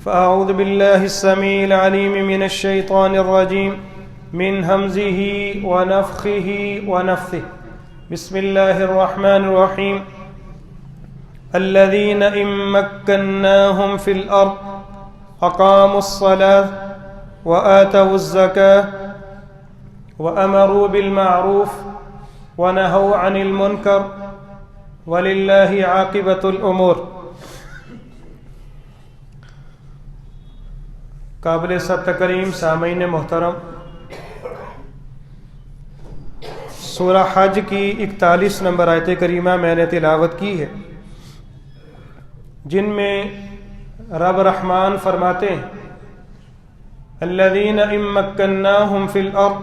فأعوذ بالله السميع العليم من الشيطان الرجيم من همزه ونفخه ونفثه بسم الله الرحمن الرحيم الذين إن مكناهم في الأرض أقاموا الصلاة وآتوا الزكاة وأمروا بالمعروف ونهوا عن المنكر ولله عاقبة الأمور۔ قابل سب تکریم سامعین محترم، سورہ حج کی 41 نمبر آیت کریمہ میں نے تلاوت کی ہے، جن میں رب رحمان فرماتے ہیں الذین ان مکناہم فی الارض،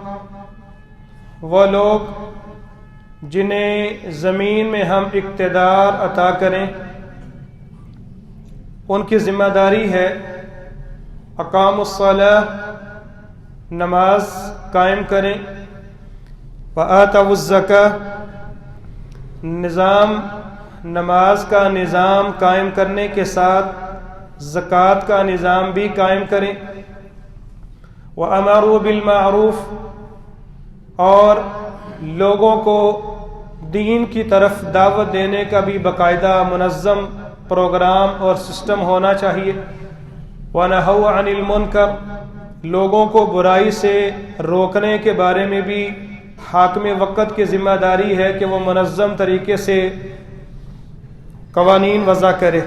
وہ لوگ جنہیں زمین میں ہم اقتدار عطا کریں، ان کی ذمہ داری ہے اقاموا الصلاۃ، نماز قائم کریں، وآتوا الزکاۃ، نماز کا نظام قائم کرنے کے ساتھ زکوٰۃ کا نظام بھی قائم کریں، وامروا بالمعروف، اور لوگوں کو دین کی طرف دعوت دینے کا بھی باقاعدہ منظم پروگرام اور سسٹم ہونا چاہیے، وَنَهَوْا عَنِ الْمُنْكَرِ، لوگوں کو برائی سے روکنے کے بارے میں بھی حاکم وقت کی ذمہ داری ہے کہ وہ منظم طریقے سے قوانین وضع کرے۔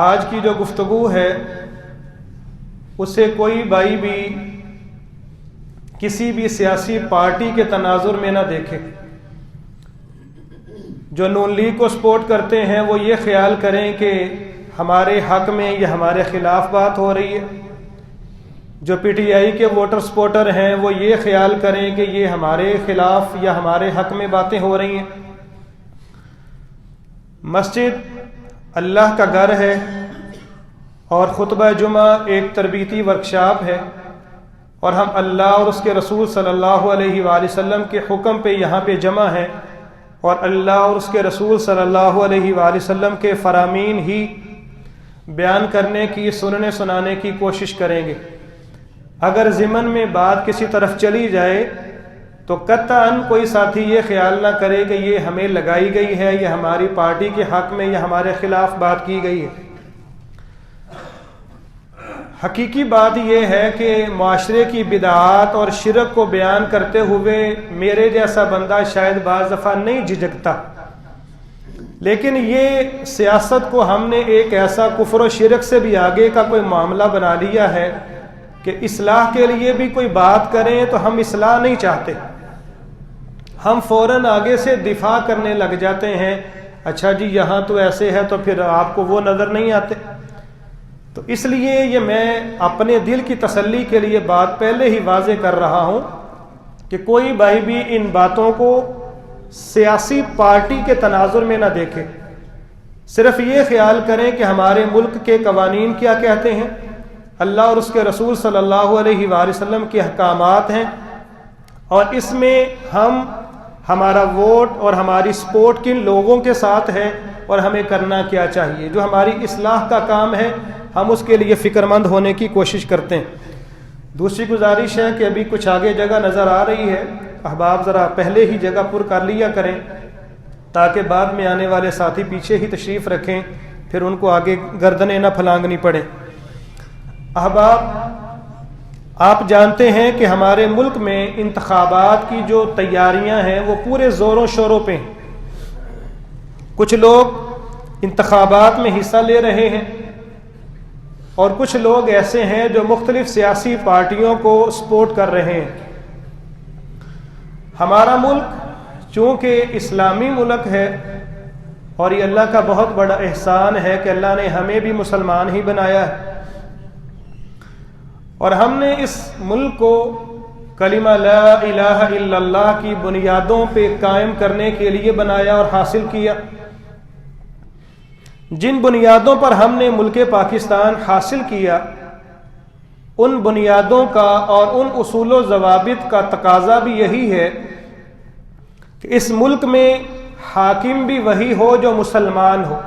آج کی جو گفتگو ہے اسے کوئی بھائی بھی کسی بھی سیاسی پارٹی کے تناظر میں نہ دیکھے۔ جو نون لیگ کو سپورٹ کرتے ہیں وہ یہ خیال کریں کہ ہمارے حق میں یا ہمارے خلاف بات ہو رہی ہے، جو پی ٹی آئی کے ووٹر سپورٹر ہیں وہ یہ خیال کریں کہ یہ ہمارے خلاف یا ہمارے حق میں باتیں ہو رہی ہیں۔ مسجد اللہ کا گھر ہے اور خطبہ جمعہ ایک تربیتی ورکشاپ ہے، اور ہم اللہ اور اس کے رسول صلی اللہ علیہ وآلہ وسلم کے حکم پہ یہاں پہ جمع ہیں، اور اللہ اور اس کے رسول صلی اللہ علیہ وآلہ وسلم کے فرامین ہی بیان کرنے کی، سننے سنانے کی کوشش کریں گے۔ اگر ضمن میں بات کسی طرف چلی جائے تو قطعاً کوئی ساتھی یہ خیال نہ کرے کہ یہ ہمیں لگائی گئی ہے یا ہماری پارٹی کے حق میں یا ہمارے خلاف بات کی گئی ہے۔ حقیقی بات یہ ہے کہ معاشرے کی بدعات اور شرک کو بیان کرتے ہوئے میرے جیسا بندہ شاید بعض دفعہ نہیں جھجکتا، لیکن یہ سیاست کو ہم نے ایک ایسا کفر و شرک سے بھی آگے کا کوئی معاملہ بنا لیا ہے کہ اصلاح کے لیے بھی کوئی بات کریں تو ہم اصلاح نہیں چاہتے، ہم فوراً آگے سے دفاع کرنے لگ جاتے ہیں، اچھا جی یہاں تو ایسے ہے تو پھر آپ کو وہ نظر نہیں آتے۔ تو اس لیے یہ میں اپنے دل کی تسلی کے لیے بات پہلے ہی واضح کر رہا ہوں کہ کوئی بھائی بھی ان باتوں کو سیاسی پارٹی کے تناظر میں نہ دیکھے، صرف یہ خیال کریں کہ ہمارے ملک کے قوانین کیا کہتے ہیں، اللہ اور اس کے رسول صلی اللہ علیہ وآلہ وسلم کے احکامات ہیں، اور اس میں ہمارا ووٹ اور ہماری سپورٹ کن لوگوں کے ساتھ ہے اور ہمیں کرنا کیا چاہیے۔ جو ہماری اصلاح کا کام ہے ہم اس کے لیے فکر مند ہونے کی کوشش کرتے ہیں۔ دوسری گزارش ہے کہ ابھی کچھ آگے جگہ نظر آ رہی ہے، احباب ذرا پہلے ہی جگہ پر کر لیا کریں تاکہ بعد میں آنے والے ساتھی پیچھے ہی تشریف رکھیں، پھر ان کو آگے گردنیں نہ پھلانگنی پڑیں۔ احباب، آپ جانتے ہیں کہ ہمارے ملک میں انتخابات کی جو تیاریاں ہیں وہ پورے زوروں شوروں پہ ہیں۔ کچھ لوگ انتخابات میں حصہ لے رہے ہیں اور کچھ لوگ ایسے ہیں جو مختلف سیاسی پارٹیوں کو سپورٹ کر رہے ہیں۔ ہمارا ملک چونکہ اسلامی ملک ہے اور یہ اللہ کا بہت بڑا احسان ہے کہ اللہ نے ہمیں بھی مسلمان ہی بنایا ہے، اور ہم نے اس ملک کو کلمہ لا الہ الا اللہ کی بنیادوں پہ قائم کرنے کے لیے بنایا اور حاصل کیا۔ جن بنیادوں پر ہم نے ملک پاکستان حاصل کیا، ان بنیادوں کا اور ان اصول و ضوابط کا تقاضا بھی یہی ہے کہ اس ملک میں حاکم بھی وہی ہو جو مسلمان ہو،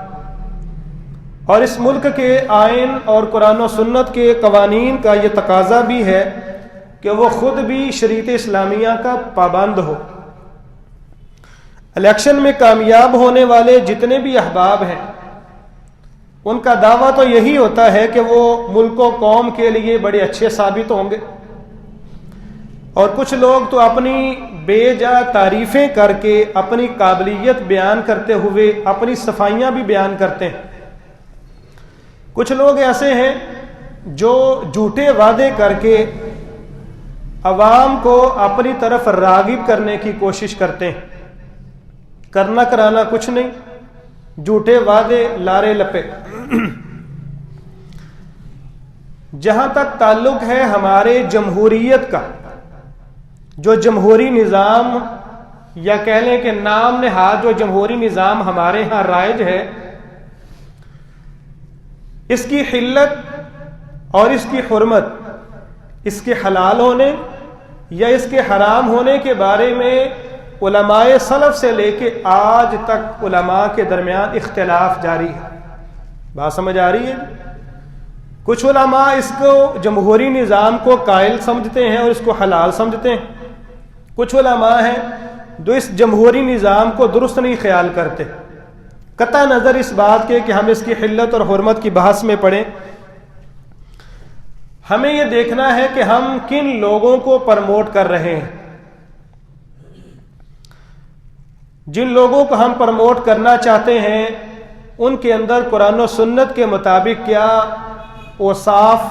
اور اس ملک کے آئین اور قرآن و سنت کے قوانین کا یہ تقاضا بھی ہے کہ وہ خود بھی شریعت اسلامیہ کا پابند ہو۔ الیکشن میں کامیاب ہونے والے جتنے بھی احباب ہیں ان کا دعویٰ تو یہی ہوتا ہے کہ وہ ملک و قوم کے لیے بڑے اچھے ثابت ہوں گے، اور کچھ لوگ تو اپنی بے جا تعریفیں کر کے اپنی قابلیت بیان کرتے ہوئے اپنی صفائیاں بھی بیان کرتے ہیں۔ کچھ لوگ ایسے ہیں جو جھوٹے وعدے کر کے عوام کو اپنی طرف راغب کرنے کی کوشش کرتے ہیں، کرنا کرانا کچھ نہیں، جھوٹے وعدے لارے لپے۔ جہاں تک تعلق ہے ہمارے جمہوریت کا، جو جمہوری نظام یا کہہ لیں کہ نام نہاد جو جمہوری نظام ہمارے ہاں رائج ہے، اس کی حلت اور اس کی حرمت، اس کے حلال ہونے یا اس کے حرام ہونے کے بارے میں علماء سلف سے لے کے آج تک علماء کے درمیان اختلاف جاری ہے۔ بات سمجھ آ رہی ہے؟ کچھ علماء اس کو جمہوری نظام کو قائل سمجھتے ہیں اور اس کو حلال سمجھتے ہیں، کچھ علماء ہیں جو اس جمہوری نظام کو درست نہیں خیال کرتے، قطع نظر اس بات کے کہ ہم اس کی حلت اور حرمت کی بحث میں پڑھیں۔ ہمیں یہ دیکھنا ہے کہ ہم کن لوگوں کو پرموٹ کر رہے ہیں۔ جن لوگوں کو ہم پرموٹ کرنا چاہتے ہیں ان کے اندر قرآن و سنت کے مطابق کیا اوصاف،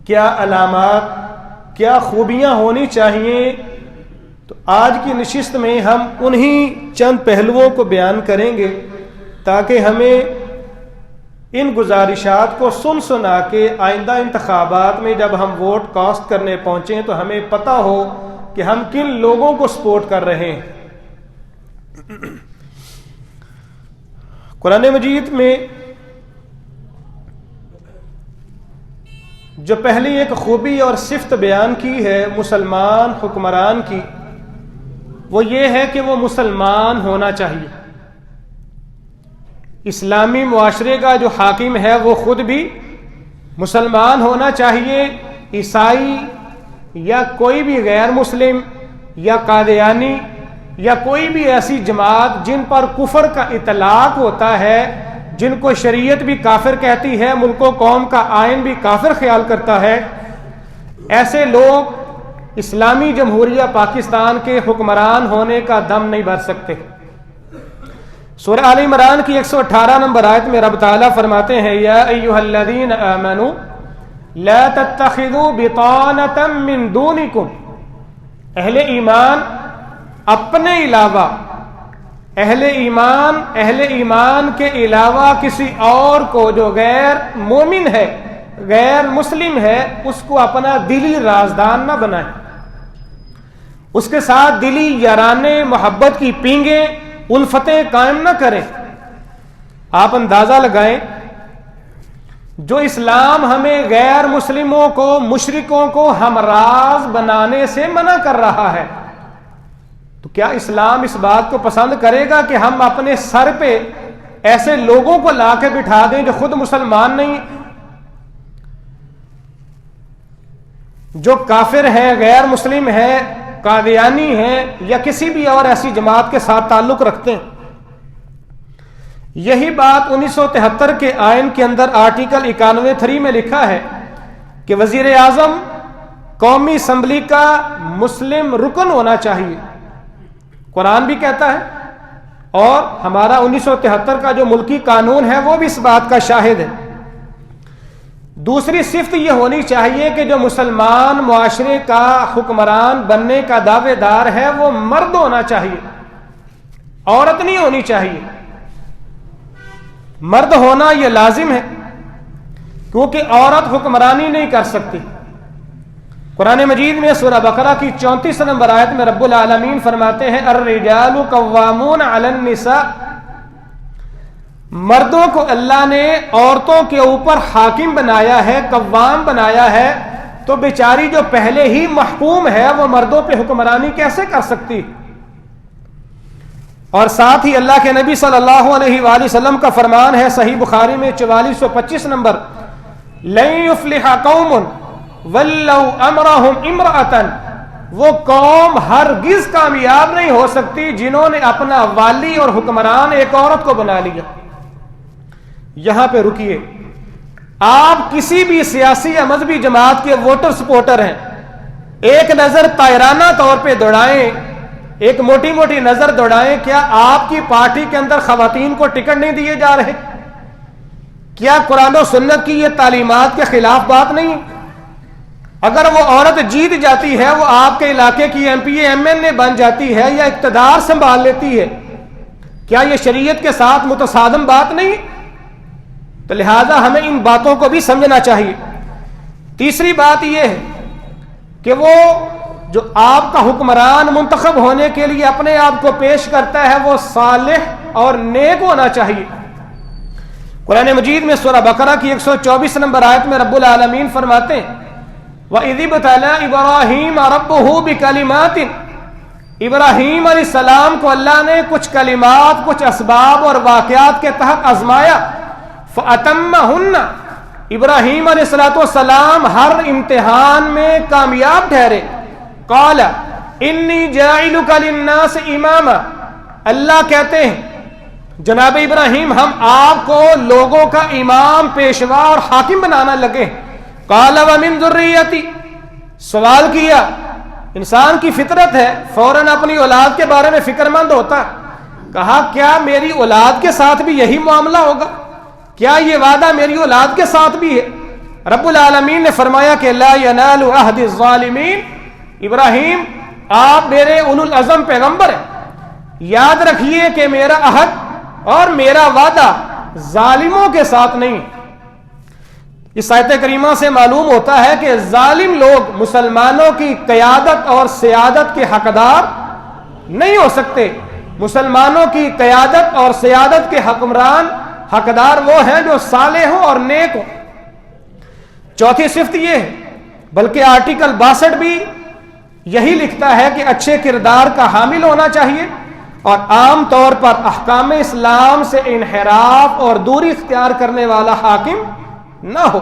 کیا علامات، کیا خوبیاں ہونی چاہیے، تو آج کی نشست میں ہم انہی چند پہلوؤں کو بیان کریں گے تاکہ ہمیں ان گزارشات کو سن سنا کے آئندہ انتخابات میں جب ہم ووٹ کاسٹ کرنے پہنچیں تو ہمیں پتہ ہو کہ ہم کن لوگوں کو سپورٹ کر رہے ہیں۔ قرآن مجید میں جو پہلی ایک خوبی اور صفت بیان کی ہے مسلمان حکمران کی، وہ یہ ہے کہ وہ مسلمان ہونا چاہیے۔ اسلامی معاشرے کا جو حاکم ہے وہ خود بھی مسلمان ہونا چاہیے۔ عیسائی یا کوئی بھی غیر مسلم یا قادیانی یا کوئی بھی ایسی جماعت جن پر کفر کا اطلاق ہوتا ہے، جن کو شریعت بھی کافر کہتی ہے، ملک و قوم کا آئین بھی کافر خیال کرتا ہے، ایسے لوگ اسلامی جمہوریہ پاکستان کے حکمران ہونے کا دم نہیں بھر سکتے۔ سورہ آل عمران کی 118 نمبر آیت میں رب تعالیٰ فرماتے ہیں، یا ایھا الذین آمنوا لا تتخذوا بطانة من دونکم، اہل ایمان اپنے علاوہ، اہل ایمان کے علاوہ کسی اور کو جو غیر مومن ہے، غیر مسلم ہے، اس کو اپنا دلی رازدان نہ بنائیں، اس کے ساتھ دلی یارانے محبت کی پینگیں الفتیں قائم نہ کریں۔ آپ اندازہ لگائیں، جو اسلام ہمیں غیر مسلموں کو، مشرکوں کو ہمراز بنانے سے منع کر رہا ہے، تو کیا اسلام اس بات کو پسند کرے گا کہ ہم اپنے سر پہ ایسے لوگوں کو لا کے بٹھا دیں جو خود مسلمان نہیں، جو کافر ہیں، غیر مسلم ہیں، قادیانی ہیں یا کسی بھی اور ایسی جماعت کے ساتھ تعلق رکھتے ہیں؟ یہی بات 1973 کے آئین کے اندر آرٹیکل 91(3) میں لکھا ہے کہ وزیر اعظم قومی اسمبلی کا مسلم رکن ہونا چاہیے۔ قرآن بھی کہتا ہے اور ہمارا 1973 کا جو ملکی قانون ہے وہ بھی اس بات کا شاہد ہے۔ دوسری صفت یہ ہونی چاہیے کہ جو مسلمان معاشرے کا حکمران بننے کا دعوے دار ہے وہ مرد ہونا چاہیے، عورت نہیں ہونی چاہیے۔ مرد ہونا یہ لازم ہے کیونکہ عورت حکمرانی نہیں کر سکتی۔ قرآن مجید میں سورہ بقرہ کی 34 نمبر آیت میں رب العالمین فرماتے ہیں، الرجال قوامون علی النساء، مردوں کو اللہ نے عورتوں کے اوپر حاکم بنایا ہے، قوام بنایا ہے، تو بیچاری جو پہلے ہی محکوم ہے وہ مردوں پہ حکمرانی کیسے کر سکتی؟ اور ساتھ ہی اللہ کے نبی صلی اللہ علیہ وآلہ وسلم کا فرمان ہے صحیح بخاری میں 4425 نمبر، لن یفلح قوم ولوا امرهم امرأۃ، وہ قوم ہرگز کامیاب نہیں ہو سکتی جنہوں نے اپنا والی اور حکمران ایک عورت کو بنا لیا۔ یہاں پہ رکیے، آپ کسی بھی سیاسی یا مذہبی جماعت کے ووٹر سپورٹر ہیں، ایک نظر طائرانہ طور پہ دوڑائیں، ایک موٹی موٹی نظر دوڑائیں، کیا آپ کی پارٹی کے اندر خواتین کو ٹکٹ نہیں دیے جا رہے؟ کیا قرآن و سنت کی یہ تعلیمات کے خلاف بات نہیں؟ اگر وہ عورت جیت جاتی ہے، وہ آپ کے علاقے کی M P A M N A بن جاتی ہے یا اقتدار سنبھال لیتی ہے، کیا یہ شریعت کے ساتھ متصادم بات نہیں؟ تو لہذا ہمیں ان باتوں کو بھی سمجھنا چاہیے۔ تیسری بات یہ ہے کہ وہ جو آپ کا حکمران منتخب ہونے کے لیے اپنے آپ کو پیش کرتا ہے، وہ صالح اور نیک ہونا چاہیے۔ قرآن مجید میں سورہ بقرہ کی 124 نمبر آیت میں رب العالمین فرماتے ہیں، وَإِذِ ابْتَلَىٰ إِبْرَاهِيمَ رَبُّهُ بِكَلِمَاتٍ، ابراہیم علیہ السلام کو اللہ نے کچھ کلمات، کچھ اسباب اور واقعات کے تحت آزمایا، فَأَتَمَّهُنَّ، ابراہیم علیہ السلام ہر امتحان میں کامیاب ٹھہرے۔ قال انی جاعلک للناس اماما، اللہ کہتے ہیں جناب ابراہیم ہم آپ کو لوگوں کا امام، پیشوا اور حاکم بنانا لگے۔ قال ومن ذریتی، سوال کیا، انسان کی فطرت ہے فوراً اپنی اولاد کے بارے میں فکر مند ہوتا، کہا کیا میری اولاد کے ساتھ بھی یہی معاملہ ہوگا؟ کیا یہ وعدہ میری اولاد کے ساتھ بھی ہے؟ رب العالمین نے فرمایا کہ لا ینال عہد الظالمین، ابراہیم آپ میرے اولو العزم پیغمبر ہیں، یاد رکھیے کہ میرا عہد اور میرا وعدہ ظالموں کے ساتھ نہیں۔ اس آیت کریمہ سے معلوم ہوتا ہے کہ ظالم لوگ مسلمانوں کی قیادت اور سیادت کے حقدار نہیں ہو سکتے۔ مسلمانوں کی قیادت اور سیادت کے حکمران، حقدار وہ ہیں جو صالح ہوں اور نیک ہوں۔ چوتھی صفت یہ ہے، بلکہ آرٹیکل 62 بھی یہی لکھتا ہے کہ اچھے کردار کا حامل ہونا چاہیے اور عام طور پر احکام اسلام سے انحراف اور دوری اختیار کرنے والا حاکم نہ ہو۔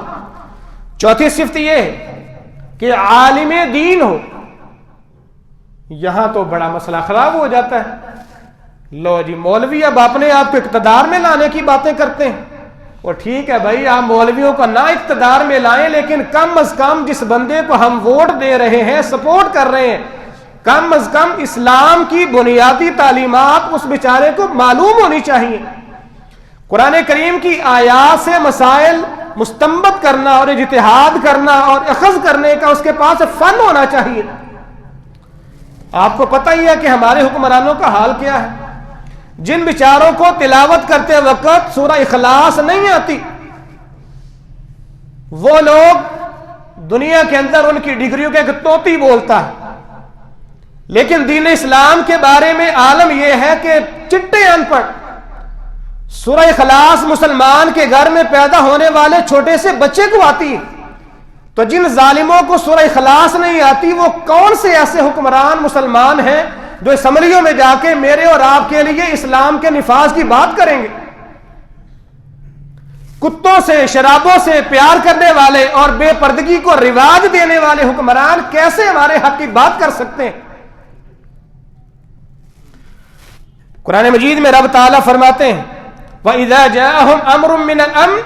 چوتھی صفت یہ ہے کہ عالم دین ہو۔ یہاں تو بڑا مسئلہ خراب ہو جاتا ہے، لو جی مولوی اب اپنے آپ کو اقتدار میں لانے کی باتیں کرتے ہیں۔ اور ٹھیک ہے بھائی، آپ مولویوں کو نہ اقتدار میں لائیں، لیکن کم از کم جس بندے کو ہم ووٹ دے رہے ہیں، سپورٹ کر رہے ہیں، کم از کم اسلام کی بنیادی تعلیمات اس بیچارے کو معلوم ہونی چاہیے۔ قرآن کریم کی آیات سے مسائل مستنبط کرنا اور اجتہاد کرنا اور اخذ کرنے کا اس کے پاس فن ہونا چاہیے۔ آپ کو پتہ ہی ہے کہ ہمارے حکمرانوں کا حال کیا ہے، جن بیچاروں کو تلاوت کرتے وقت سورہ اخلاص نہیں آتی، وہ لوگ دنیا کے اندر ان کی ڈگریوں کے ایک طوطی بولتا ہے، لیکن دین اسلام کے بارے میں عالم یہ ہے کہ چٹے ان پڑھ۔ سورہ اخلاص مسلمان کے گھر میں پیدا ہونے والے چھوٹے سے بچے کو آتی ہے، تو جن ظالموں کو سورہ اخلاص نہیں آتی، وہ کون سے ایسے حکمران مسلمان ہیں جو اسمبلیوں میں جا کے میرے اور آپ کے لیے اسلام کے نفاذ کی بات کریں گے؟ کتوں سے، شرابوں سے پیار کرنے والے اور بے پردگی کو رواج دینے والے حکمران کیسے ہمارے حق کی بات کر سکتے ہیں؟ قرآن مجید میں رب تعالیٰ فرماتے ہیں وَإِذَا جَاءَهُمْ أَمْرٌ مِّنَ الْأَمْنِ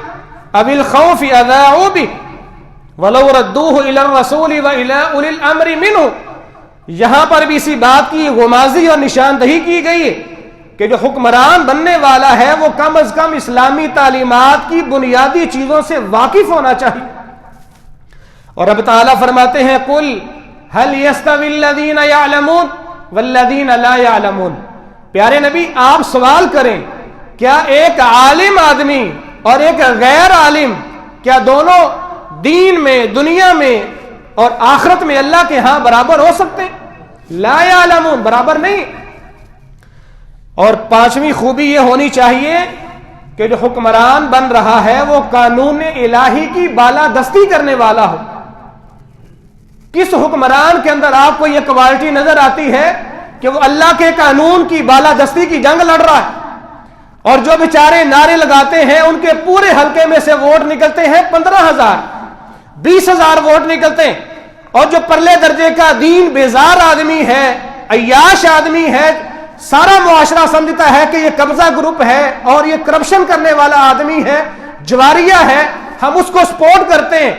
أَوِ الْخَوْفِ أَذَاعُوا بِهِ وَلَوْ رَدُّوهُ إِلَى الرَّسُولِ وَإِلَى أُولِي الْأَمْرِ مِنْهُمْ۔ یہاں پر بھی اسی بات کی غمازی اور نشاندہی کی گئی ہے کہ جو حکمران بننے والا ہے وہ کم از کم اسلامی تعلیمات کی بنیادی چیزوں سے واقف ہونا چاہیے۔ اور رب تعالیٰ فرماتے ہیں قُلْ هَلْ يَسْتَوِي الَّذِينَ يَعْلَمُونَ وَالَّذِينَ لَا يَعْلَمُونَ۔ پیارے نبی آپ سوال کریں، کیا ایک عالم آدمی اور ایک غیر عالم، کیا دونوں دین میں، دنیا میں اور آخرت میں اللہ کے ہاں برابر ہو سکتے ہیں؟ لا یعلمون، برابر نہیں۔ اور پانچویں خوبی یہ ہونی چاہیے کہ جو حکمران بن رہا ہے وہ قانون الہی کی بالادستی کرنے والا ہو۔ کس حکمران کے اندر آپ کو یہ کوالٹی نظر آتی ہے کہ وہ اللہ کے قانون کی بالادستی کی جنگ لڑ رہا ہے، اور جو بیچارے نعرے لگاتے ہیں ان کے پورے حلقے میں سے ووٹ نکلتے ہیں 15,000 20,000 ووٹ نکلتے ہیں، اور جو پرلے درجے کا دین بیزار آدمی ہے، عیاش آدمی ہے، سارا معاشرہ سمجھتا ہے کہ یہ قبضہ گروپ ہے اور یہ کرپشن کرنے والا آدمی ہے، جواریہ ہے، ہم اس کو سپورٹ کرتے ہیں،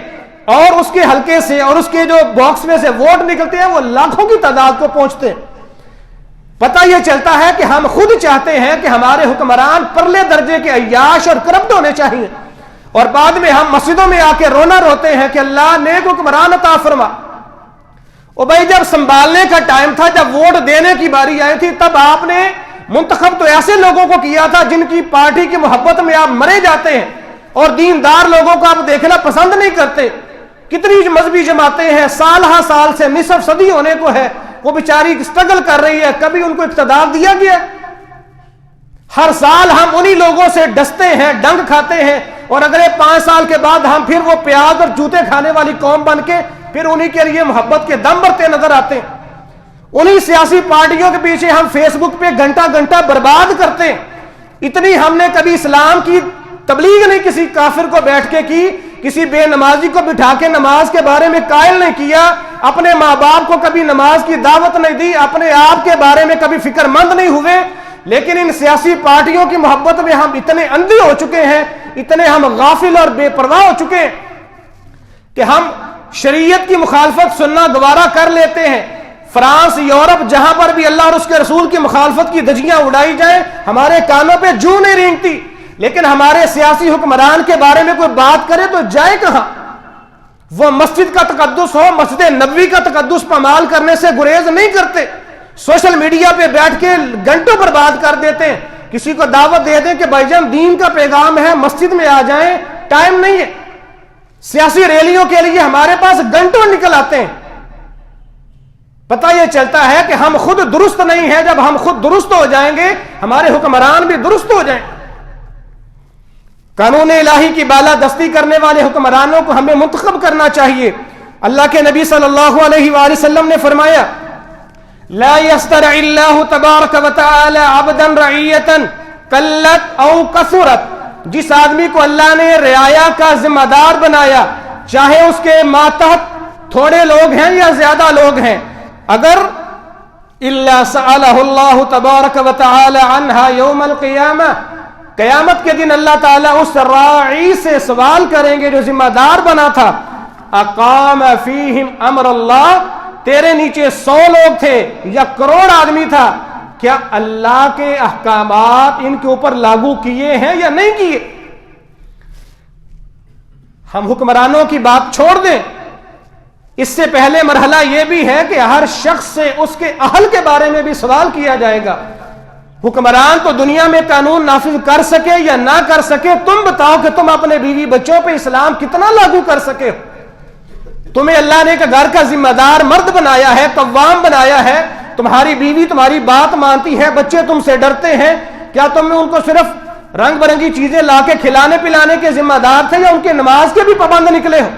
اور اس کے حلقے سے اور اس کے جو باکس میں سے ووٹ نکلتے ہیں وہ لاکھوں کی تعداد کو پہنچتے ہیں۔ پتہ یہ چلتا ہے کہ ہم خود چاہتے ہیں کہ ہمارے حکمران پرلے درجے کے عیاش اور کرپٹ ہونے چاہیے، اور بعد میں ہم مسجدوں میں آ کے رونا روتے ہیں کہ اللہ نیک حکمران عطا فرما۔ اور بھائی جب سنبھالنے کا ٹائم تھا، جب ووٹ دینے کی باری آئی تھی، تب آپ نے منتخب تو ایسے لوگوں کو کیا تھا جن کی پارٹی کی محبت میں آپ مرے جاتے ہیں، اور دیندار لوگوں کو آپ دیکھنا پسند نہیں کرتے۔ کتنی مذہبی جماعتیں ہیں، سال ہا سال سے نصف صدی ہونے کو ہے، وہ بیچاری اسٹرگل کر رہی ہے، کبھی ان کو اقتدار دیا گیا؟ ہر سال ہم انہی لوگوں سے ڈستے ہیں، ڈنگ کھاتے ہیں، اور اگلے 5 سال کے بعد ہم پھر وہ پیاز اور جوتے کھانے والی قوم بن کے پھر انہی کے لیے محبت کے دم بھرتے نظر آتے ہیں۔ انہی سیاسی پارٹیوں کے پیچھے ہم فیس بک پہ گھنٹہ گھنٹہ برباد کرتے ہیں۔ اتنی ہم نے کبھی اسلام کی تبلیغ نہیں کسی کافر کو بیٹھ کے کی، کسی بے نمازی کو بٹھا کے نماز کے بارے میں قائل نہیں کیا، اپنے ماں باپ کو کبھی نماز کی دعوت نہیں دی، اپنے آپ کے بارے میں کبھی فکر مند نہیں ہوئے۔ لیکن ان سیاسی پارٹیوں کی محبت میں ہم اتنے اندھے ہو چکے ہیں، اتنے ہم غافل اور بے پرواہ ہو چکے ہیں کہ ہم شریعت کی مخالفت سننا گوارا کر لیتے ہیں۔ فرانس، یورپ، جہاں پر بھی اللہ اور اس کے رسول کی مخالفت کی دھجیاں اڑائی جائیں، ہمارے کانوں پہ جوں نہیں رینگتی، لیکن ہمارے سیاسی حکمران کے بارے میں کوئی بات کرے تو جائے کہاں؟ وہ مسجد کا تقدس ہو، مسجد نبوی کا تقدس پامال کرنے سے گریز نہیں کرتے، سوشل میڈیا پہ بیٹھ کے گھنٹوں برباد کر دیتے ہیں۔ کسی کو دعوت دے دیں کہ بھائی جان دین کا پیغام ہے، مسجد میں آ جائیں، ٹائم نہیں ہے۔ سیاسی ریلیوں کے لیے ہمارے پاس گھنٹوں نکل آتے ہیں۔ پتہ یہ چلتا ہے کہ ہم خود درست نہیں ہیں، جب ہم خود درست ہو جائیں گے ہمارے حکمران بھی درست ہو جائیں۔ قانون الہی کی بالادستی کرنے والے حکمرانوں کو ہمیں منتخب کرنا چاہیے۔ اللہ کے نبی صلی اللہ علیہ وآلہ وسلم نے فرمایا، لا يسترع اللہ تبارک و تعالی عبدا رعیتا قلت او کثرت، جس آدمی کو اللہ نے رعایا کا ذمہ دار بنایا، چاہے اس کے ماتحت تھوڑے لوگ ہیں یا زیادہ لوگ ہیں، اگر الا سألہ اللہ تبارک و تعالی عنہا یوم القیامہ، قیامت کے دن اللہ تعالیٰ اس راعی سے سوال کریں گے جو ذمہ دار بنا تھا، اقام فیہم امر اللہ، تیرے نیچے 100 لوگ تھے یا کروڑ آدمی تھا، کیا اللہ کے احکامات ان کے اوپر لاگو کیے ہیں یا نہیں کیے؟ ہم حکمرانوں کی بات چھوڑ دیں، اس سے پہلے مرحلہ یہ بھی ہے کہ ہر شخص سے اس کے اہل کے بارے میں بھی سوال کیا جائے گا۔ حکمران تو دنیا میں قانون نافذ کر سکے یا نہ کر سکے، تم بتاؤ کہ تم اپنے بیوی بچوں پہ اسلام کتنا لاگو کر سکے ہو؟ تمہیں اللہ نے ایک گھر کا ذمہ دار مرد بنایا ہے، قوام بنایا ہے، تمہاری بیوی تمہاری بات مانتی ہے، بچے تم سے ڈرتے ہیں، کیا تم ان کو صرف رنگ برنگی چیزیں لا کے کھلانے پلانے کے ذمہ دار تھے یا ان کے نماز کے بھی پابند نکلے ہو؟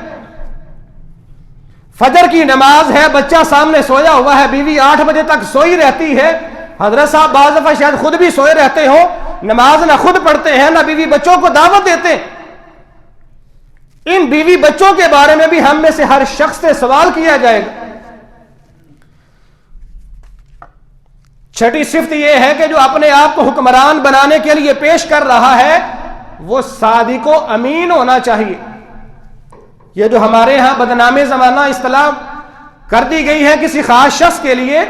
فجر کی نماز ہے، بچہ سامنے سویا ہوا ہے، بیوی 8 بجے تک سوئی رہتی ہے، حضرت صاحب بعض دفعہ شاید خود بھی سوئے رہتے ہو، نماز نہ خود پڑھتے ہیں نہ بیوی بچوں کو دعوت دیتے۔ ان بیوی بچوں کے بارے میں بھی ہم میں سے ہر شخص سے سوال کیا جائے گا۔ چھٹی صفت یہ ہے کہ جو اپنے آپ کو حکمران بنانے کے لیے پیش کر رہا ہے وہ صادق و امین ہونا چاہیے۔ یہ جو ہمارے ہاں بدنام زمانہ اصطلاح کر دی گئی ہے کسی خاص شخص کے لیے،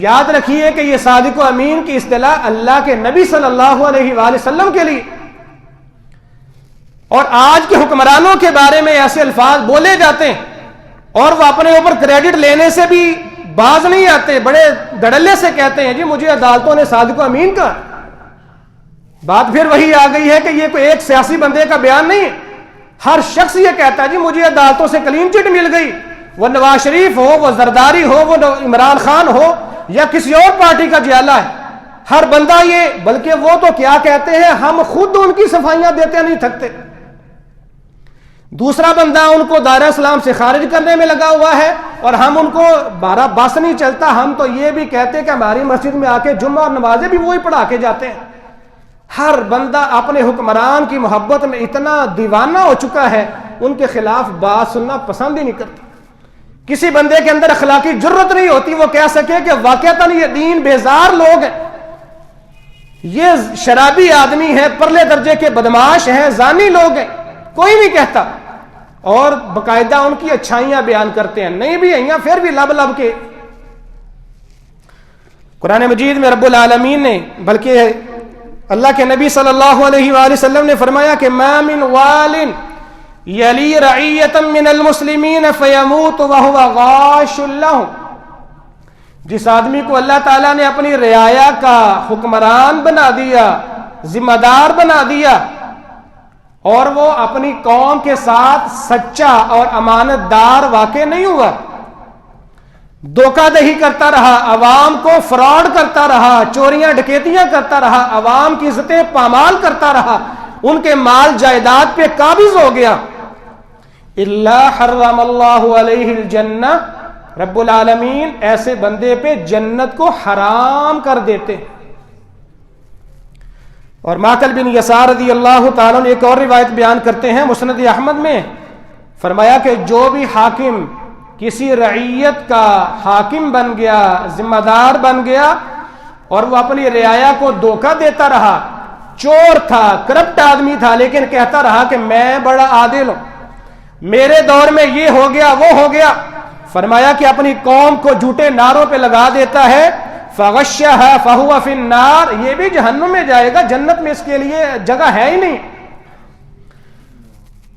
یاد رکھیے کہ یہ صادق و امین کی اصطلاح اللہ کے نبی صلی اللہ علیہ وآلہ وسلم کے لیے، اور آج کے حکمرانوں کے بارے میں ایسے الفاظ بولے جاتے ہیں اور وہ اپنے اوپر کریڈٹ لینے سے بھی باز نہیں آتے، بڑے دھڑلے سے کہتے ہیں جی مجھے عدالتوں نے صادق و امین کہا۔ بات پھر وہی آ گئی ہے کہ یہ کوئی ایک سیاسی بندے کا بیان نہیں ہے، ہر شخص یہ کہتا ہے جی مجھے عدالتوں سے کلین چٹ مل گئی، وہ نواز شریف ہو، وہ زرداری ہو، وہ عمران خان ہو یا کسی اور پارٹی کا جیالہ ہے، ہر بندہ یہ، بلکہ وہ تو کیا کہتے ہیں ہم خود ان کی صفائیاں دیتے نہیں تھکتے۔ دوسرا بندہ ان کو دائرہ اسلام سے خارج کرنے میں لگا ہوا ہے، اور ہم ان کو بارہ بس نہیں چلتا، ہم تو یہ بھی کہتے کہ ہماری مسجد میں آ کے جمعہ اور نمازیں بھی وہی پڑھا کے جاتے ہیں۔ ہر بندہ اپنے حکمران کی محبت میں اتنا دیوانہ ہو چکا ہے، ان کے خلاف بات سننا پسند ہی نہیں کرتا۔ کسی بندے کے اندر اخلاقی جرت نہیں ہوتی وہ کہہ سکے کہ واقعتاً یہ دین بیزار لوگ ہیں، یہ شرابی آدمی ہے، پرلے درجے کے بدماش ہیں، زانی لوگ ہیں، کوئی نہیں کہتا، اور باقاعدہ ان کی اچھائیاں بیان کرتے ہیں، نہیں بھی ہیں پھر بھی لب لب کے۔ قرآن مجید میں رب العالمین نے، بلکہ اللہ کے نبی صلی اللہ علیہ وآلہ وسلم نے فرمایا کہ ما من وال یلی رعیتا من المسلمین فیموت وہو غاش لہم، جس آدمی کو اللہ تعالیٰ نے اپنی رعایا کا حکمران بنا دیا، ذمہ دار بنا دیا، اور وہ اپنی قوم کے ساتھ سچا اور امانت دار واقع نہیں ہوا، دھوکہ دہی کرتا رہا، عوام کو فراڈ کرتا رہا، چوریاں ڈکیتیاں کرتا رہا، عوام کی عزتیں پامال کرتا رہا، ان کے مال جائیداد پہ قابض ہو گیا، الا حرم اللہ علیہ الجنہ، رب العالمین ایسے بندے پہ جنت کو حرام کر دیتے۔ اور معقل بن یسار رضی اللہ تعالیٰ نے ایک اور روایت بیان کرتے ہیں مسند احمد میں، فرمایا کہ جو بھی حاکم کسی رعیت کا حاکم بن گیا، ذمہ دار بن گیا، اور وہ اپنی رعایا کو دھوکہ دیتا رہا، چور تھا، کرپٹ آدمی تھا، لیکن کہتا رہا کہ میں بڑا عادل ہوں، میرے دور میں یہ ہو گیا وہ ہو گیا، فرمایا کہ اپنی قوم کو جھوٹے نعروں پہ لگا دیتا ہے، فغشھا فہو فی النار، یہ بھی جہنم میں جائے گا، جنت میں اس کے لیے جگہ ہے ہی نہیں۔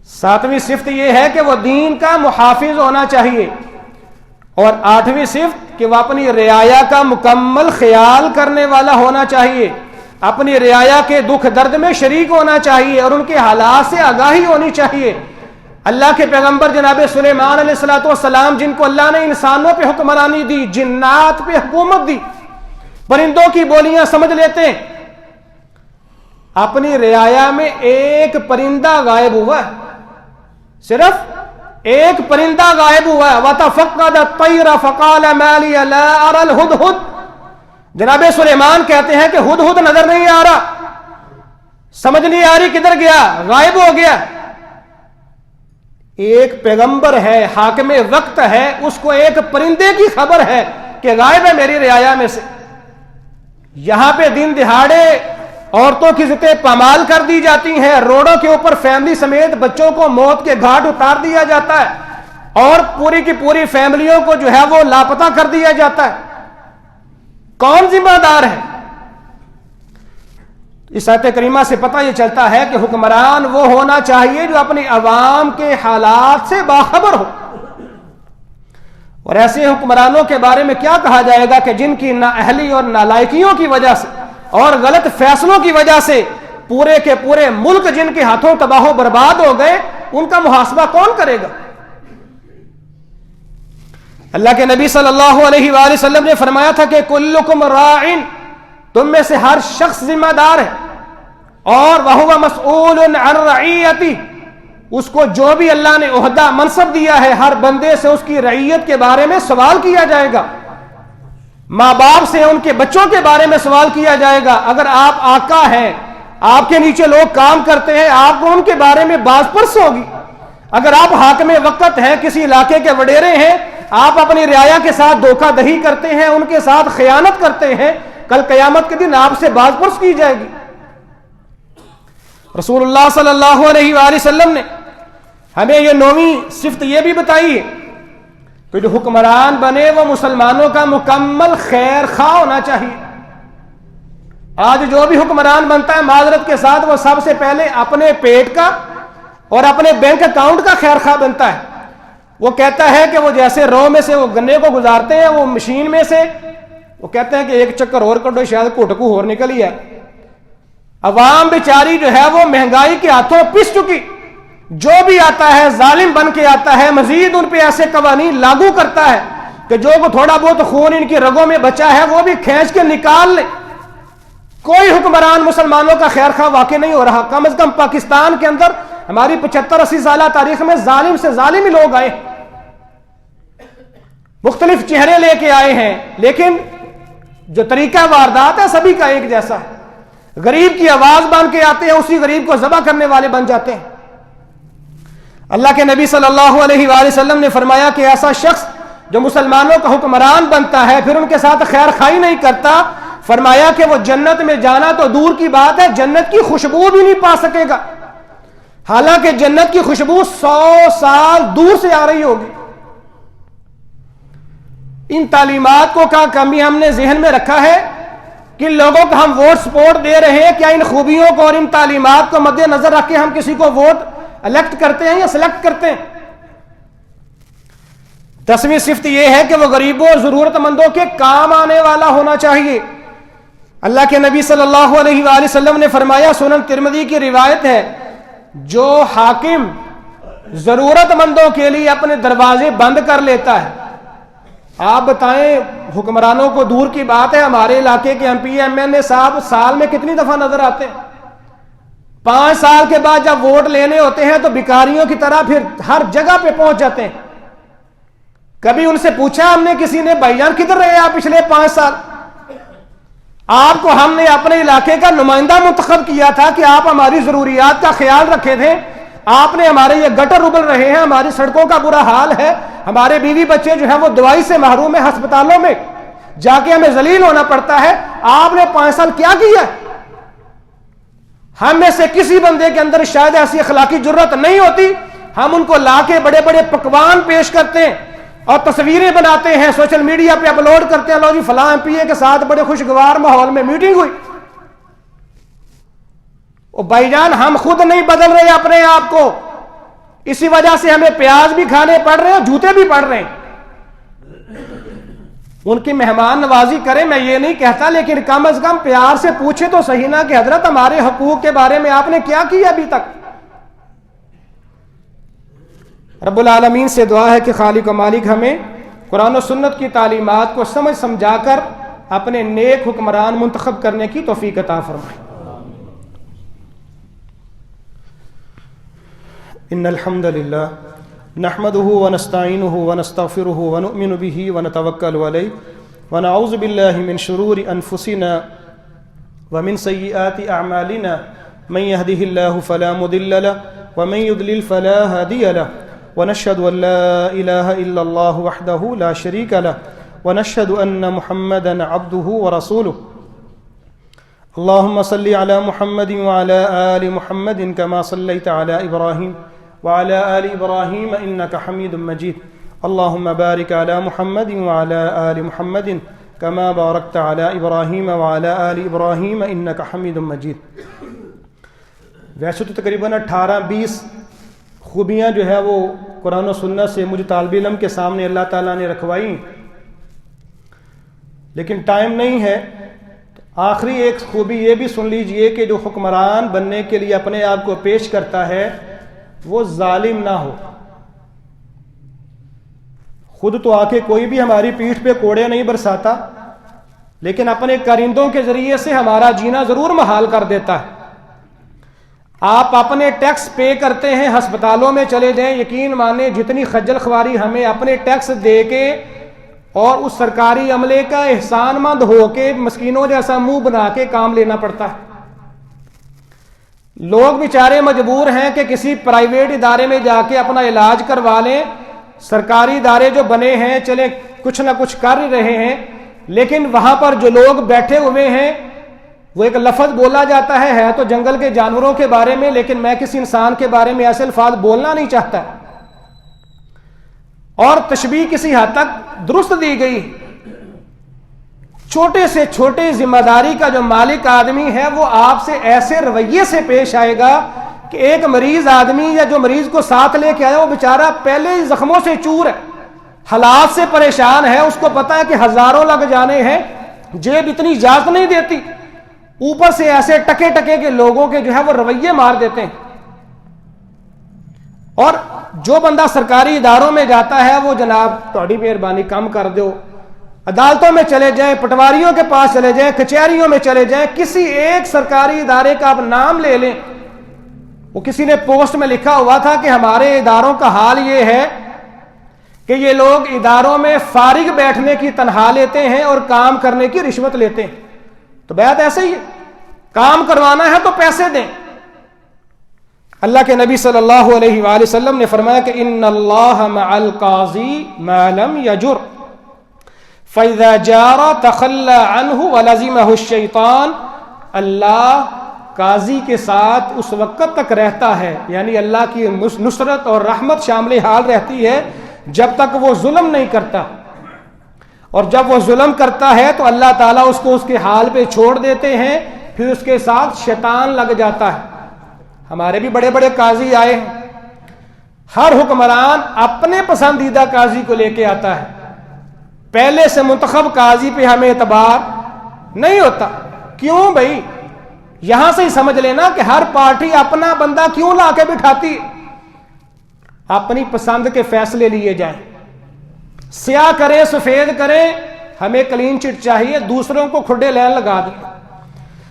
ساتویں صفت یہ ہے کہ وہ دین کا محافظ ہونا چاہیے، اور آٹھویں صفت کہ وہ اپنی رعایا کا مکمل خیال کرنے والا ہونا چاہیے، اپنی رعایا کے دکھ درد میں شریک ہونا چاہیے، اور ان کے حالات سے آگاہی ہونی چاہیے۔ اللہ کے پیغمبر جناب سلیمان علیہ الصلوۃ والسلام، جن کو اللہ نے انسانوں پہ حکمرانی دی، جنات پہ حکومت دی، پرندوں کی بولیاں سمجھ لیتے ہیں، اپنی رعایا میں ایک پرندہ غائب ہوا ہے، صرف ایک پرندہ غائب ہوا ہے، وَتَفَقَّدَ الطَّيْرَ فَقَالَ مَا لِيَ لَا أَرَى الْهُدْهُدْ، جناب سلیمان کہتے ہیں کہ ہد ہد نظر نہیں آ رہا، سمجھ نہیں آ رہی کدھر گیا، غائب ہو گیا۔ ایک پیغمبر ہے، حاکم وقت ہے، اس کو ایک پرندے کی خبر ہے کہ غائب ہے میری رعایا میں سے۔ یہاں پہ دن دہاڑے عورتوں کی عزتیں پامال کر دی جاتی ہیں، روڈوں کے اوپر فیملی سمیت بچوں کو موت کے گھاٹ اتار دیا جاتا ہے، اور پوری کی پوری فیملیوں کو جو ہے وہ لاپتہ کر دیا جاتا ہے۔ کون ذمہ دار ہے؟ اس آیت کریمہ سے پتہ یہ چلتا ہے کہ حکمران وہ ہونا چاہیے جو اپنی عوام کے حالات سے باخبر ہو، اور ایسے حکمرانوں کے بارے میں کیا کہا جائے گا کہ جن کی نااہلی اور نالائکیوں کی وجہ سے اور غلط فیصلوں کی وجہ سے پورے کے پورے ملک جن کے ہاتھوں تباہ و برباد ہو گئے، ان کا محاسبہ کون کرے گا؟ اللہ کے نبی صلی اللہ علیہ وآلہ وسلم نے فرمایا تھا کہ کلکم راعٍ، تم میں سے ہر شخص ذمہ دار ہے، اور وَهُوَ مَسْئُولٌ عَنْ رَعِيَّتِهِ، اس کو جو بھی اللہ نے عہدہ منصب دیا ہے، ہر بندے سے اس کی رعیت کے بارے میں سوال کیا جائے گا، ماں باپ سے ان کے بچوں کے بارے میں سوال کیا جائے گا۔ اگر آپ آقا ہیں، آپ کے نیچے لوگ کام کرتے ہیں، آپ کو ان کے بارے میں باز پرس ہوگی۔ اگر آپ حاکم وقت ہیں، کسی علاقے کے وڈیرے ہیں، آپ اپنی رعایا کے ساتھ دھوکہ دہی کرتے ہیں، ان کے ساتھ خیانت کرتے ہیں، کل قیامت کے دن آپ سے باز پرس کی جائے گی۔ رسول اللہ صلی اللہ علیہ وآلہ وسلم نے ہمیں یہ 9ویں صفت یہ بھی بتائی ہے کہ جو حکمران بنے وہ مسلمانوں کا مکمل خیر خواہ ہونا چاہیے۔ آج جو بھی حکمران بنتا ہے، معذرت کے ساتھ، وہ سب سے پہلے اپنے پیٹ کا اور اپنے بینک اکاؤنٹ کا خیر خواہ بنتا ہے۔ وہ کہتا ہے کہ وہ جیسے رو میں سے وہ گنے کو گزارتے ہیں، وہ مشین میں سے وہ کہتے ہیں کہ ایک چکر اور کڈو، شاید کوٹکو اور نکل ہی ہے۔ عوام بیچاری جو ہے وہ مہنگائی کے ہاتھوں پس چکی، جو بھی آتا ہے ظالم بن کے آتا ہے، مزید ان پہ ایسے قوانین لاگو کرتا ہے کہ جو کو تھوڑا بہت خون ان کی رگوں میں بچا ہے وہ بھی کھینچ کے نکال لے۔ کوئی حکمران مسلمانوں کا خیر خواہ واقع نہیں ہو رہا۔ کم از کم پاکستان کے اندر ہماری 75-80 سالہ تاریخ میں ظالم سے ظالم ہی لوگ آئے، مختلف چہرے لے کے آئے ہیں، لیکن جو طریقہ واردات ہے سبھی کا ایک جیسا ہے۔ غریب کی آواز بن کے آتے ہیں، اسی غریب کو ذبح کرنے والے بن جاتے ہیں۔ اللہ کے نبی صلی اللہ علیہ وآلہ وسلم نے فرمایا کہ ایسا شخص جو مسلمانوں کا حکمران بنتا ہے پھر ان کے ساتھ خیر خائی نہیں کرتا، فرمایا کہ وہ جنت میں جانا تو دور کی بات ہے، جنت کی خوشبو بھی نہیں پا سکے گا، حالانکہ جنت کی خوشبو 100 سال دور سے آ رہی ہوگی۔ ان تعلیمات کو کمی ہم نے ذہن میں رکھا ہے کہ لوگوں کو ہم ووٹ سپورٹ دے رہے ہیں، کیا ان خوبیوں کو اور ان تعلیمات کو مد نظر رکھ کے ہم کسی کو ووٹ الیکٹ کرتے ہیں یا سلیکٹ کرتے ہیں؟ 10ویں صفت یہ ہے کہ وہ غریبوں اور ضرورت مندوں کے کام آنے والا ہونا چاہیے۔ اللہ کے نبی صلی اللہ علیہ وآلہ وسلم نے فرمایا، سنن ترمذی کی روایت ہے، جو حاکم ضرورت مندوں کے لیے اپنے دروازے بند کر لیتا ہے، آپ بتائیں حکمرانوں کو دور کی بات ہے، ہمارے علاقے کے ایم پی ایم این اے صاحب سال میں کتنی دفعہ نظر آتے ہیں؟ 5 سال کے بعد جب ووٹ لینے ہوتے ہیں تو بھکاریوں کی طرح پھر ہر جگہ پہ پہنچ جاتے ہیں۔ کبھی ان سے پوچھا ہم نے کسی نے، بھائی جان کدھر رہے آپ پچھلے 5 سال؟ آپ کو ہم نے اپنے علاقے کا نمائندہ منتخب کیا تھا کہ آپ ہماری ضروریات کا خیال رکھے تھے، آپ نے ہمارے یہ گٹر ابل رہے ہیں، ہماری سڑکوں کا برا حال ہے، ہمارے بیوی بچے جو ہیں وہ دوائی سے محروم ہیں، ہسپتالوں میں جا کے ہمیں ذلیل ہونا پڑتا ہے، آپ نے 5 سال کیا کیا؟ ہم میں سے کسی بندے کے اندر شاید ایسی اخلاقی جرت نہیں ہوتی، ہم ان کو لا کے بڑے بڑے پکوان پیش کرتے ہیں اور تصویریں بناتے ہیں، سوشل میڈیا پہ اپلوڈ کرتے ہیں، لو جی فلاں ایم پی اے کے ساتھ بڑے خوشگوار ماحول میں میٹنگ ہوئی۔ او بھائی جان ہم خود نہیں بدل رہے اپنے آپ کو، اسی وجہ سے ہمیں پیاز بھی کھانے پڑ رہے ہیں اور جوتے بھی پڑ رہے ہیں۔ ان کی مہمان نوازی کریں، میں یہ نہیں کہتا، لیکن کم از کم پیار سے پوچھے تو صحیح نا کہ حضرت ہمارے حقوق کے بارے میں آپ نے کیا کیا ابھی تک؟ رب العالمین سے دعا ہے کہ خالق و مالک ہمیں قرآن و سنت کی تعلیمات کو سمجھ سمجھا کر اپنے نیک حکمران منتخب کرنے کی توفیق عطا فرمائے۔ ان الحمد للہ نحمده ونستعینه ونستغفره ونؤمن به ونتوکل علیہ ونعوذ باللہ من شرور انفسنا ومن سیئات اعمالنا من يهده الله فلا مضل له ومن يضلل فلا هادي له ونشهد ان لا اله الا الله وحده لا شريك له ونشهد ان محمدا عبده ورسوله اللهم صل على محمد وعلى آل محمد كما صليت على إبراهيم وعلى آل إبراهيم إنك حميد مجيد اللهم بارك على محمد وعلى آل محمد كما باركت على إبراهيم وعلى آل إبراهيم إنك حميد مجيد۔ ویسے تو تقریباً 18-20 خوبیاں جو ہے وہ قرآن و سنت سے مجھے طالب علم کے سامنے اللہ تعالیٰ نے رکھوائی، لیکن ٹائم نہیں ہے۔ آخری ایک خوبی یہ بھی سن لیجئے کہ جو حکمران بننے کے لیے اپنے آپ کو پیش کرتا ہے وہ ظالم نہ ہو۔ خود تو آ کے کوئی بھی ہماری پیٹھ پہ کوڑے نہیں برساتا، لیکن اپنے کارندوں کے ذریعے سے ہمارا جینا ضرور محال کر دیتا ہے۔ آپ اپنے ٹیکس پے کرتے ہیں، ہسپتالوں میں چلے جائیں، یقین مانیں جتنی خجل خواری ہمیں اپنے ٹیکس دے کے اور اس سرکاری عملے کا احسان مند ہو کے مسکینوں جیسا منہ بنا کے کام لینا پڑتا ہے۔ لوگ بیچارے مجبور ہیں کہ کسی پرائیویٹ ادارے میں جا کے اپنا علاج کروا لیں، سرکاری ادارے جو بنے ہیں چلیں کچھ نہ کچھ کر رہے ہیں، لیکن وہاں پر جو لوگ بیٹھے ہوئے ہیں وہ ایک لفظ بولا جاتا ہے تو جنگل کے جانوروں کے بارے میں، لیکن میں کسی انسان کے بارے میں ایسے الفاظ بولنا نہیں چاہتا، اور تشبیہ کسی حد تک درست دی گئی۔ چھوٹے سے چھوٹے ذمہ داری کا جو مالک آدمی ہے وہ آپ سے ایسے رویے سے پیش آئے گا کہ ایک مریض آدمی یا جو مریض کو ساتھ لے کے آیا وہ بیچارہ پہلے ہی زخموں سے چور ہے، حالات سے پریشان ہے، اس کو پتا ہے کہ ہزاروں لگ جانے ہیں، جیب اتنی اجازت نہیں دیتی، اوپر سے ایسے ٹکے ٹکے کے لوگوں کے جو ہے وہ رویے مار دیتے ہیں۔ اور جو بندہ سرکاری اداروں میں جاتا ہے وہ جناب تھوڑی مہربانی کم کر دو، عدالتوں میں چلے جائیں، پٹواریوں کے پاس چلے جائیں، کچہریوں میں چلے جائیں، کسی ایک سرکاری ادارے کا آپ نام لے لیں، وہ کسی نے پوسٹ میں لکھا ہوا تھا کہ ہمارے اداروں کا حال یہ ہے کہ یہ لوگ اداروں میں فارغ بیٹھنے کی تنخواہ لیتے ہیں اور کام کرنے کی رشوت لیتے ہیں. تو بات ایسے ہی ہے، کام کروانا ہے تو پیسے دیں. اللہ کے نبی صلی اللہ علیہ وآلہ وسلم نے فرمایا کہ ان اللہ مع القاضی ما لم یجر فاذا جار تخلى عنه ولزمه الشیطان. اللہ قاضی کے ساتھ اس وقت تک رہتا ہے، یعنی اللہ کی نصرت اور رحمت شامل حال رہتی ہے جب تک وہ ظلم نہیں کرتا، اور جب وہ ظلم کرتا ہے تو اللہ تعالیٰ اس کو اس کے حال پہ چھوڑ دیتے ہیں، پھر اس کے ساتھ شیطان لگ جاتا ہے. ہمارے بھی بڑے بڑے قاضی آئے ہیں، ہر حکمران اپنے پسندیدہ قاضی کو لے کے آتا ہے، پہلے سے منتخب قاضی پہ ہمیں اعتبار نہیں ہوتا. کیوں بھائی؟ یہاں سے ہی سمجھ لینا کہ ہر پارٹی اپنا بندہ کیوں لا کے بٹھاتی. اپنی پسند کے فیصلے لیے جائیں، سیاہ کریں سفید کریں، ہمیں کلین چٹ چاہیے، دوسروں کو کھڈے لین لگا دیں.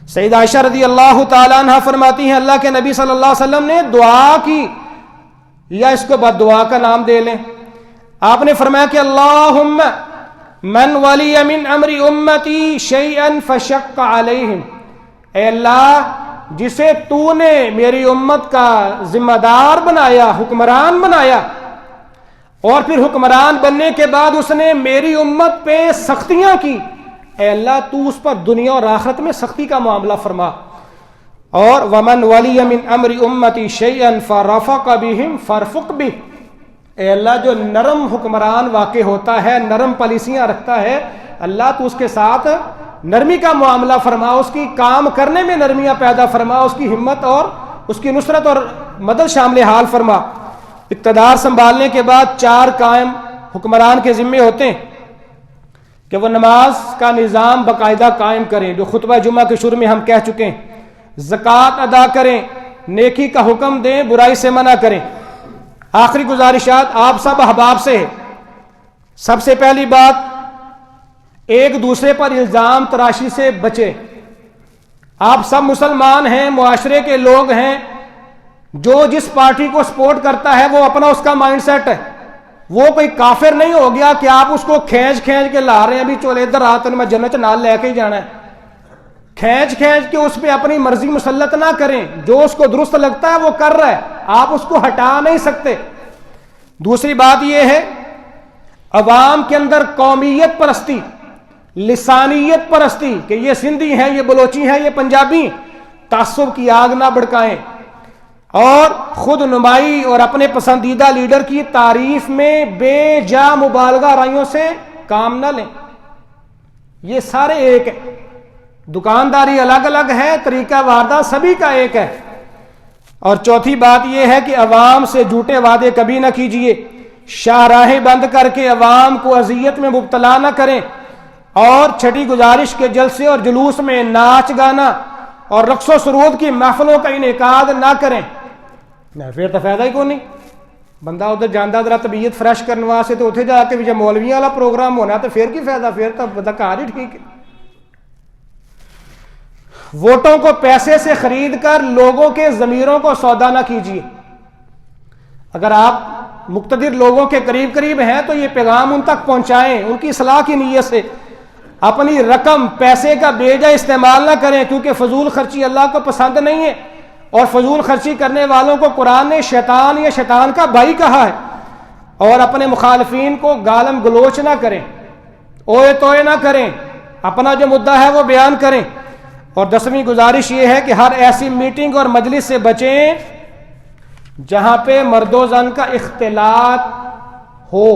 سیدہ عائشہ رضی اللہ تعالیٰ عنہ فرماتی ہیں اللہ کے نبی صلی اللہ علیہ وسلم نے دعا کی، یا اس کو بد دعا کا نام دے لیں. آپ نے فرمایا کہ اللہم من ولی من امر امتی شیئا فشق علیہم. اے اللہ، جسے تو نے میری امت کا ذمہ دار بنایا، حکمران بنایا، اور پھر حکمران بننے کے بعد اس نے میری امت پہ سختیاں کی، اے اللہ تو اس پر دنیا اور آخرت میں سختی کا معاملہ فرما. اور ومن ولی من امر امتی شیئا فرفق بہم فارفق بہ. اے اللہ، جو نرم حکمران واقع ہوتا ہے، نرم پالیسیاں رکھتا ہے، اللہ تو اس کے ساتھ نرمی کا معاملہ فرما، اس کی کام کرنے میں نرمیاں پیدا فرما، اس کی ہمت اور اس کی نصرت اور مدد شامل حال فرما. اقتدار سنبھالنے کے بعد 4 قائم حکمران کے ذمے ہوتے ہیں کہ وہ نماز کا نظام باقاعدہ قائم کریں، جو خطبہ جمعہ کے شروع میں ہم کہہ چکے ہیں. زکوٰۃ ادا کریں، نیکی کا حکم دیں، برائی سے منع کریں. آخری گزارشات آپ سب احباب سے ہے. سب سے پہلی بات، ایک دوسرے پر الزام تراشی سے بچے. آپ سب مسلمان ہیں، معاشرے کے لوگ ہیں، جو جس پارٹی کو سپورٹ کرتا ہے وہ اپنا اس کا مائنڈ سیٹ ہے. وہ کوئی کافر نہیں ہو گیا کہ آپ اس کو کھینچ کے لا رہے ہیں، ابھی چولے ادھر آ تو میں جنت نال لے کے ہی جانا ہے. کھینچ کے اس پہ اپنی مرضی مسلط نہ کریں. جو اس کو درست لگتا ہے وہ کر رہا ہے، آپ اس کو ہٹا نہیں سکتے. دوسری بات یہ ہے، عوام کے اندر قومیت پرستی، لسانیت پرستی، کہ یہ سندھی ہیں، یہ بلوچی ہیں، یہ پنجابی، تعصب کی آگ نہ بھڑکائیں، اور خود نمائی اور اپنے پسندیدہ لیڈر کی تعریف میں بے جا مبالغہ رائیوں سے کام نہ لیں. یہ سارے ایک ہیں، دکانداری الگ الگ ہے، طریقہ واردہ سبھی کا ایک ہے. اور چوتھی بات یہ ہے کہ عوام سے جھوٹے وعدے کبھی نہ کیجیے، شاہراہیں بند کر کے عوام کو اذیت میں مبتلا نہ کریں، اور چھٹی گزارش کے جلسے اور جلوس میں ناچ گانا اور رقص و سرود کی محفلوں کا انعقاد نہ کریں. پھر تو فائدہ ہی کو نہیں. بندہ ادھر جانا ذرا طبیعت فریش کرنے واسطے، تو اتنے جا کے جب مولوی والا پروگرام ہونا تو پھر کی فائدہ؟ پھر تو بندہ گھر ہی ٹھیک ہے. ووٹوں کو پیسے سے خرید کر لوگوں کے ضمیروں کو سودا نہ کیجیے. اگر آپ مقتدر لوگوں کے قریب ہیں تو یہ پیغام ان تک پہنچائیں، ان کی اصلاح کی نیت سے. اپنی رقم پیسے کا بے جا استعمال نہ کریں، کیونکہ فضول خرچی اللہ کو پسند نہیں ہے، اور فضول خرچی کرنے والوں کو قرآن نے شیطان یا شیطان کا بھائی کہا ہے. اور اپنے مخالفین کو گالم گلوچ نہ کریں، اوئے توئے نہ کریں، اپنا جو مدعا ہے وہ بیان کریں. اور 10ویں گزارش یہ ہے کہ ہر ایسی میٹنگ اور مجلس سے بچیں جہاں پہ مرد و زن کا اختلاط ہو.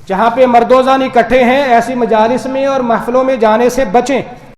جہاں پہ مرد و زن اکٹھے ہیں، ایسی مجالس میں اور محفلوں میں جانے سے بچیں.